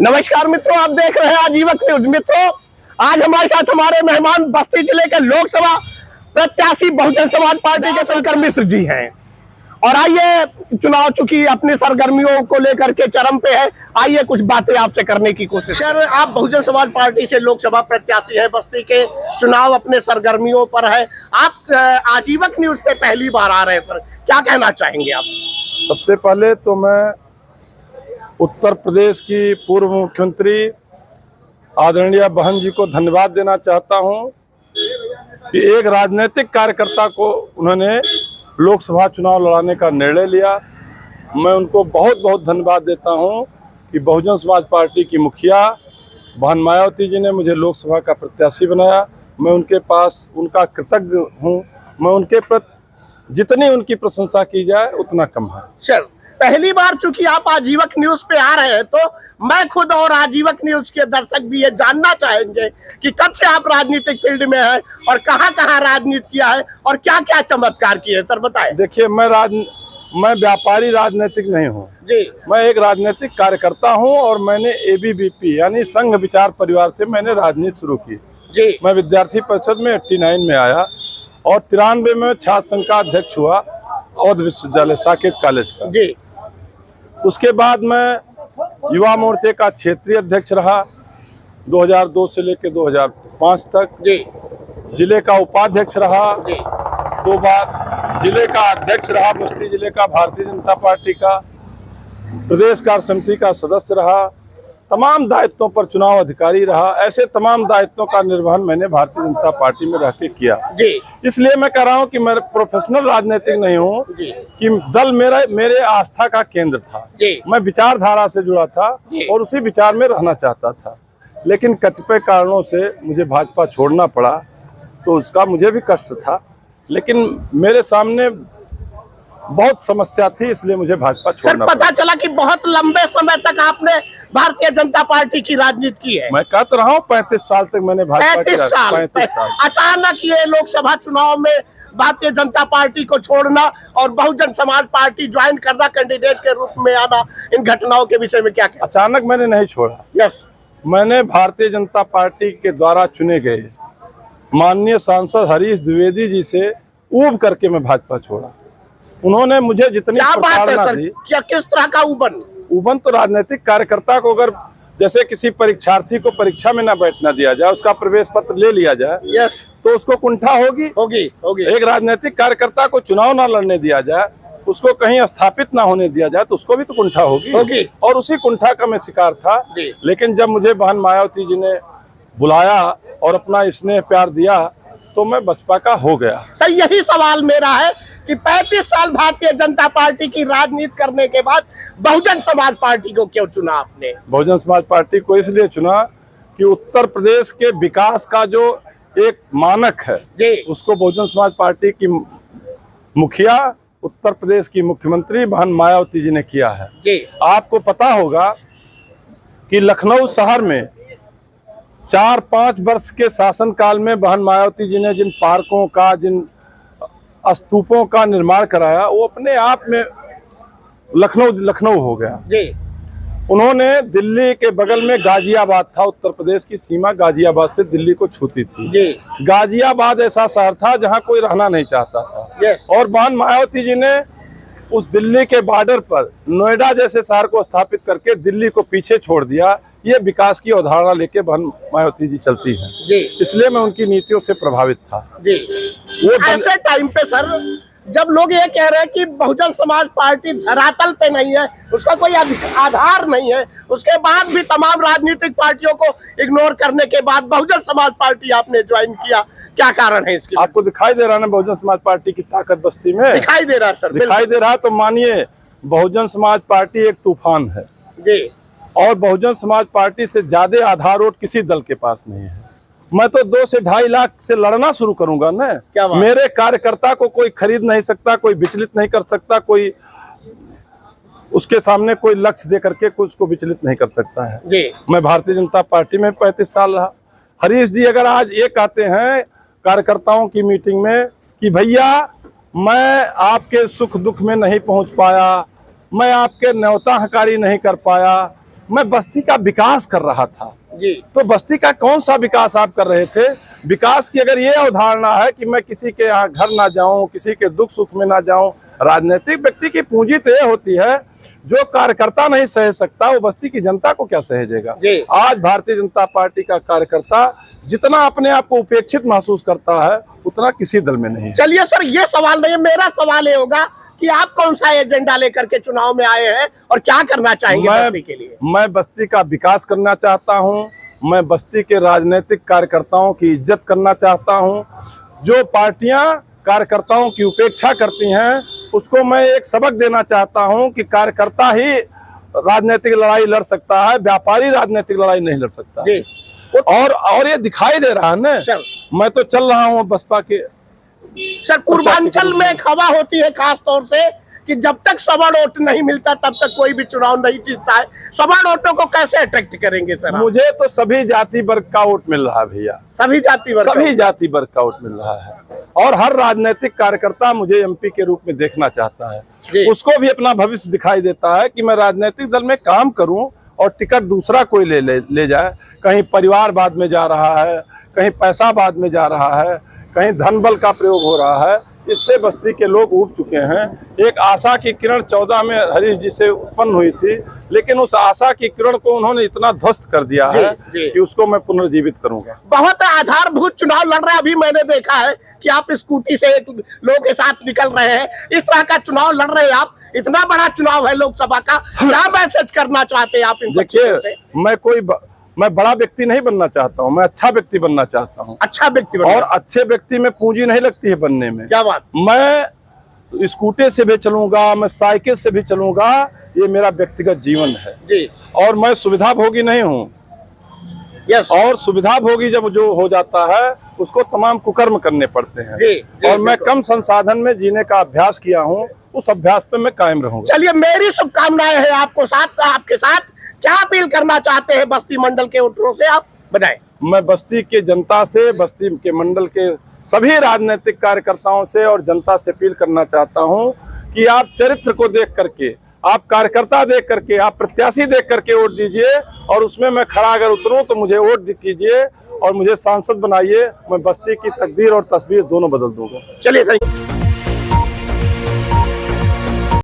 नमस्कार मित्रों, आप देख रहे हैं आजीवन न्यूज। मित्रों, आज हमारे साथ हमारे मेहमान बस्ती जिले के लोकसभा प्रत्याशी बहुजन समाज पार्टी के शंकर मिश्र जी हैं। और आइए, चुनाव चूंकि अपनी सरगर्मियों को लेकर के चरम पे है, आइए कुछ बातें आपसे करने की कोशिश। सर, आप बहुजन समाज पार्टी से लोकसभा प्रत्याशी है, बस्ती के चुनाव अपने सरगर्मियों पर है। आप आजीवन न्यूज पे पहली बार आ रहे हैं सर, क्या कहना चाहेंगे आप? सबसे पहले तो मैं उत्तर प्रदेश की पूर्व मुख्यमंत्री आदरणीय बहन जी को धन्यवाद देना चाहता हूं कि एक राजनीतिक कार्यकर्ता को उन्होंने लोकसभा चुनाव लड़ाने का निर्णय लिया। मैं उनको बहुत बहुत धन्यवाद देता हूं कि बहुजन समाज पार्टी की मुखिया बहन मायावती जी ने मुझे लोकसभा का प्रत्याशी बनाया। मैं उनके पास उनका कृतज्ञ हूं। मैं उनके प्रति जितनी उनकी प्रशंसा की जाए उतना कम है। सर, पहली बार चूंकि आप आजीवन न्यूज पे आ रहे हैं, तो मैं खुद और आजीवन न्यूज के दर्शक भी ये जानना चाहेंगे कि कब से आप राजनीतिक फील्ड में हैं और कहां-कहां राजनीति किया है और क्या-क्या चमत्कार किए, सर बताएं। देखिए, मैं व्यापारी राजनीतिक नहीं हूँ जी। मैं एक राजनीतिक कार्यकर्ता हूँ और मैंने एबीवीपी यानी संघ विचार परिवार से मैंने राजनीति शुरू की। जी। मैं विद्यार्थी परिषद में 89 में आया और 93 में छात्र संघ का अध्यक्ष हुआ अवध विश्वविद्यालय साकेत कॉलेज का। जी। उसके बाद मैं युवा मोर्चे का क्षेत्रीय अध्यक्ष रहा 2002 से लेकर 2005 तक। जी। जिले का उपाध्यक्ष रहा जी। 2 बार। जिले का अध्यक्ष रहा बस्ती जिले का भारतीय जनता पार्टी का। प्रदेश कार्य समिति का सदस्य रहा। तमाम दायित्वों पर चुनाव अधिकारी रहा। ऐसे तमाम दायित्वों का निर्वहन मैंने भारतीय जनता पार्टी में रह के किया। जी। इसलिए मैं कह रहा हूं कि मैं प्रोफेशनल राजनीतिक नहीं हूं कि दल मेरे आस्था का केंद्र था। जी। मैं विचारधारा से जुड़ा था और उसी विचार में रहना चाहता था, लेकिन कतिपय कारणों से मुझे भाजपा छोड़ना पड़ा, तो उसका मुझे भी कष्ट था। लेकिन मेरे सामने बहुत समस्या थी, इसलिए मुझे भाजपा छोड़ना पता चला कि बहुत लंबे समय तक आपने भारतीय जनता पार्टी की राजनीति की है। मैं कहता रहा हूँ 35 साल तक मैंने भाजपा 35 साल। अचानक ये लोकसभा चुनाव में भारतीय जनता पार्टी को छोड़ना और बहुजन समाज पार्टी ज्वाइन करना, कैंडिडेट के रूप में आना, इन घटनाओं के विषय में क्या कहना? अचानक मैंने नहीं छोड़ा। यस। मैंने भारतीय जनता पार्टी के द्वारा चुने गए माननीय सांसद हरीश द्विवेदी जी से ऊब करके मैं भाजपा छोड़ा। उन्होंने मुझे जितनी प्रताड़ना दी। क्या किस तरह का उबन तो राजनीतिक कार्यकर्ता को अगर जैसे किसी परीक्षार्थी को परीक्षा में ना बैठना दिया जाए, उसका प्रवेश पत्र ले लिया जाए, यस, तो उसको कुंठा होगी। एक राजनीतिक कार्यकर्ता को चुनाव ना लड़ने दिया जाए, उसको कहीं स्थापित ना होने दिया जाए, तो उसको भी तो कुंठा होगी। और उसी कुंठा का मैं शिकार था। लेकिन जब मुझे बहन मायावती जी ने बुलाया और अपना स्नेह प्यार दिया, तो मैं बसपा का हो गया। सर, यही सवाल मेरा है कि 35 साल भारतीय जनता पार्टी की राजनीति करने के बाद बहुजन समाज पार्टी को क्यों चुना आपने? बहुजन समाज पार्टी को इसलिए चुना कि उत्तर प्रदेश के विकास का जो एक मानक है, उसको बहुजन समाज पार्टी की मुखिया, उत्तर प्रदेश की मुख्यमंत्री बहन मायावती जी ने किया है। जी। आपको पता होगा कि लखनऊ शहर में 4-5 वर्ष के शासनकाल में बहन मायावती जी ने जिन पार्कों का, जिन स्तूपों का निर्माण कराया, वो अपने आप में लखनऊ हो गया। जी। उन्होंने दिल्ली के बगल में गाजियाबाद था, उत्तर प्रदेश की सीमा गाजियाबाद से दिल्ली को छूती थी। जी। गाजियाबाद ऐसा शहर था जहां कोई रहना नहीं चाहता था। और बहन मायावती जी ने उस दिल्ली के बॉर्डर पर नोएडा जैसे शहर को स्थापित करके दिल्ली को पीछे छोड़ दिया। ये विकास की अवधारणा लेके बहन मायावती जी चलती हैं। जी। इसलिए मैं उनकी नीतियों से प्रभावित था। जी। वो ऐसे टाइम पे सर, जब लोग ये कह रहे हैं कि बहुजन समाज पार्टी धरातल पे नहीं है, उसका कोई आधार नहीं है, उसके बाद भी तमाम राजनीतिक पार्टियों को इग्नोर करने के बाद बहुजन समाज पार्टी आपने ज्वाइन किया, क्या कारण है इसके? आपको दिखाई दे रहा है ना बहुजन समाज पार्टी की ताकत बस्ती में? दिखाई दे रहा है सर। दिखाई दे रहा है तो मानिए, बहुजन समाज पार्टी एक तूफान है। जी। और बहुजन समाज पार्टी से ज्यादा आधार वोट किसी दल के पास नहीं है। मैं तो 2 से 2.5 लाख से लड़ना शुरू करूंगा ना। मेरे कार्यकर्ता को कोई खरीद नहीं सकता, कोई विचलित नहीं कर सकता, कोई उसके सामने कोई लक्ष्य दे करके कुछ उसको विचलित नहीं कर सकता है। जी। मैं भारतीय जनता पार्टी में 35 साल रहा। हरीश जी अगर आज ये कहते हैं कार्यकर्ताओं की मीटिंग में कि भैया मैं आपके सुख दुख में नहीं पहुंच पाया, मैं आपके न्योता हकारी नहीं कर पाया, मैं बस्ती का विकास कर रहा था जी। तो बस्ती का कौन सा विकास आप कर रहे थे? विकास की अगर ये अवधारणा है कि मैं किसी के यहाँ घर ना जाऊं, किसी के दुख सुख में ना जाऊं, राजनीतिक व्यक्ति की पूंजी तो ये होती है जो कार्यकर्ता नहीं सह सकता वो बस्ती की जनता को क्या सहेजेगा। आज भारतीय जनता पार्टी का कार्यकर्ता जितना अपने आप को उपेक्षित महसूस करता है उतना किसी दल में नहीं है। चलिए सर, ये सवाल नहीं, मेरा सवाल ये होगा कि आप कौन सा एजेंडा लेकर के चुनाव में आए हैं और क्या करना चाहेंगे बस्ती के लिए? मैं बस्ती का विकास करना चाहता हूं, मैं बस्ती के राजनीतिक कार्यकर्ताओं की इज्जत करना चाहता हूं। जो पार्टियां कार्यकर्ताओं की उपेक्षा करती हैं उसको मैं एक सबक देना चाहता हूं कि कार्यकर्ता ही राजनीतिक लड़ाई लड़ सकता है, व्यापारी राजनीतिक लड़ाई नहीं लड़ सकता। और ये दिखाई दे रहा है ना, मैं तो चल रहा हूं बसपा के। सर, पूर्वांचल में एक हवा होती है खास तौर से कि जब तक सवर्ण वोट नहीं मिलता तब तक कोई भी चुनाव नहीं जीतता है। सवर्ण वोटों को कैसे अट्रैक्ट करेंगे सर? मुझे तो सभी जाति वर्ग का वोट मिल रहा है भैया, सभी जाति वर्ग का वोट मिल रहा है और हर राजनीतिक कार्यकर्ता मुझे एमपी के रूप में देखना चाहता है। उसको भी अपना भविष्य दिखाई देता है कि मैं राजनीतिक दल में काम करूं और टिकट दूसरा कोई ले जाए। कहीं परिवारवाद में जा रहा है, कहीं पैसावाद में जा रहा है, कहीं धन बल का प्रयोग हो रहा है। इससे बस्ती के लोग ऊब चुके हैं। एक आशा की किरण 14 में हरीश जी से उत्पन्न हुई थी, लेकिन उस आशा की किरण को उन्होंने इतना ध्वस्त कर दिया है कि उसको मैं पुनर्जीवित करूंगा। बहुत आधारभूत चुनाव लड़ रहे हैं। अभी मैंने देखा है कि आप स्कूटी से लोगों के साथ निकल रहे हैं, इस तरह का चुनाव लड़ रहे हैं आप। इतना बड़ा चुनाव है लोकसभा का, क्या मैसेज करना चाहते हैं आप? देखिए, मैं बड़ा व्यक्ति नहीं बनना चाहता हूँ, मैं अच्छा व्यक्ति बनना चाहता हूँ। अच्छा व्यक्ति और अच्छे व्यक्ति में पूंजी नहीं लगती है बनने में। क्या बात? मैं स्कूटर से भी चलूंगा, मैं साइकिल से भी चलूंगा, ये मेरा व्यक्तिगत जीवन है जी। और मैं सुविधा भोगी नहीं हूँ। और सुविधा भोगी जब जो हो जाता है उसको तमाम कुकर्म करने पड़ते हैं। और मैं कम संसाधन में जीने का अभ्यास किया हूँ, उस अभ्यास पे मैं कायम रहूंगा। चलिए, मेरी शुभकामनाएं हैं आपके साथ। क्या अपील करना चाहते हैं बस्ती मंडल के वोटरों से, आप बताएं। मैं बस्ती के जनता से, बस्ती के मंडल के सभी राजनीतिक कार्यकर्ताओं से और जनता से अपील करना चाहता हूं कि आप चरित्र को देख करके, आप कार्यकर्ता देख करके, आप प्रत्याशी देख करके वोट दीजिए और उसमें मैं खड़ा अगर उतरूं तो मुझे वोट कीजिए और मुझे सांसद बनाइए। मैं बस्ती की तकदीर और तस्वीर दोनों बदल दूंगा। चलिए, थैंक यू।